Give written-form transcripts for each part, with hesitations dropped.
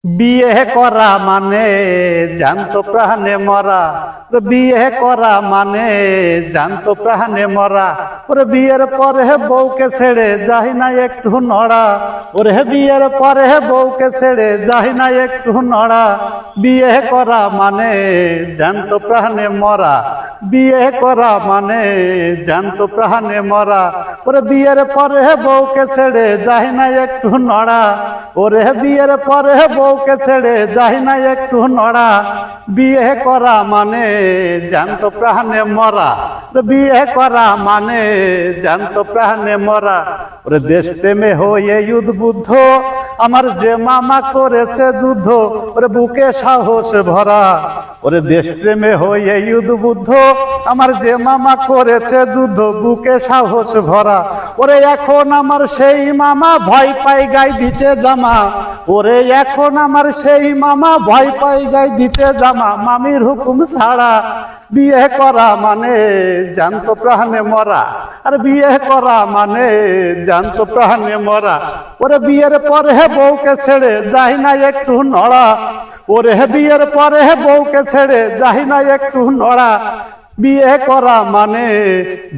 বিয়ে করা মানে জানতো প্রাণে মরা। বিয়ে করা মানে জানতো প্রাণে মরা। ওরে বিয়ের পরে বউকে ছেড়ে যাই না একটু নড়া। ওরে বিয়ের পরে বউকে ছেড়ে যাই না একটু নড়া। বিয়ে করা মানে জানতো প্রাণে মরা। বিয়ে করা মানে জানতো প্রাণে মরা। ওরে বিয়ের পরে বউকে ছেড়ে যাই না একটু নড়া। ওরে বিয়ের পরে বউকে ছেড়ে যাই না একটু নড়া। বিয়ে করা মানে জানতো প্রাণে মরা। বিয়ে করা মানে জানতো প্রাণে মরা। ওরে দেশ প্রেমে হয়ে উদ্বুদ্ধ আমার যে মামা করেছে যুদ্ধ। ওরে বুকে সাহস ভরা। ওরে দেশ প্রেমে হয়ে উদ্বুদ্ধ আমার যে মামা করেছে যুদ্ধ, বুকে সাহস ভরা। ওরে এখন আমার সেই মামা ভয় পাই গায়ে দিতে জামা। ওরে এখন আমার সেই মামা ভয় পাই গায়ে দিতে জামা। মামির হুকুম ছাড়া বিয়ে করা মানে জানতো প্রাণে মরা। আর বিয়ে করা মানে জানতো প্রাণে মরা। ওরে বিয়ের পরে বউকে ছেড়ে যাই না একটু নড়া। ওরে বিয়ের পরে বউকে ছেড়ে যাই না একটু নড়া। বিয়ে করা মানে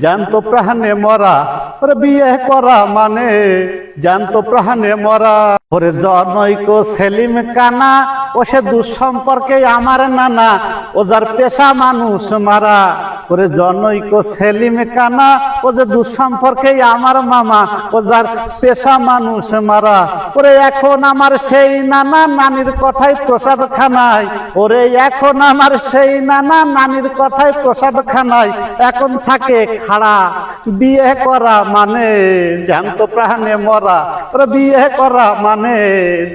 জানতো প্রাণে মরা। ওরে বিয়ে করা মানে জানতো প্রাণে মরা। ওরে জনৈক সেলিম কানা ও সে দুঃসম্পর্কে আমার নানা। ও যার পেশা মানুষ মারা। ওরে জনৈক সেলিম কানা ও যে দুঃসম্পর্কে আমার মামা। ও যার পেশা মানুষ মারা। ওরে এখন আমার সেই নানা নানির কথায় প্রসাদ খানায়। ওরে এখন আমার সেই নানা নানির কথায় প্রসাদ খানায় এখন থাকে খাড়া। বিয়ে করা মানে জানতো প্রাণে মরা। ওরে বিয়ে করা মানে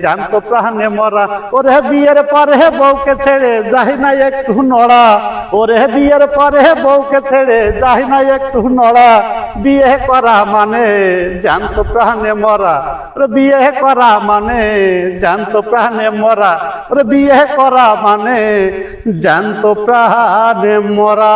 জানতো প্রাণে মরা। ওরে বিয়ের পরে বউকে ছেড়ে যাই না একটু নড়া। ওরে বিয়ের পরে বউকে ছেড়ে যাই না একটু নড়া। বিয়ে করা মানে জানতো প্রাণে মরা। ওরে বিয়ে করা মানে জানতো প্রাণে মরা। ওরে বিয়ে করা মানে জানতো প্রাণে মরা।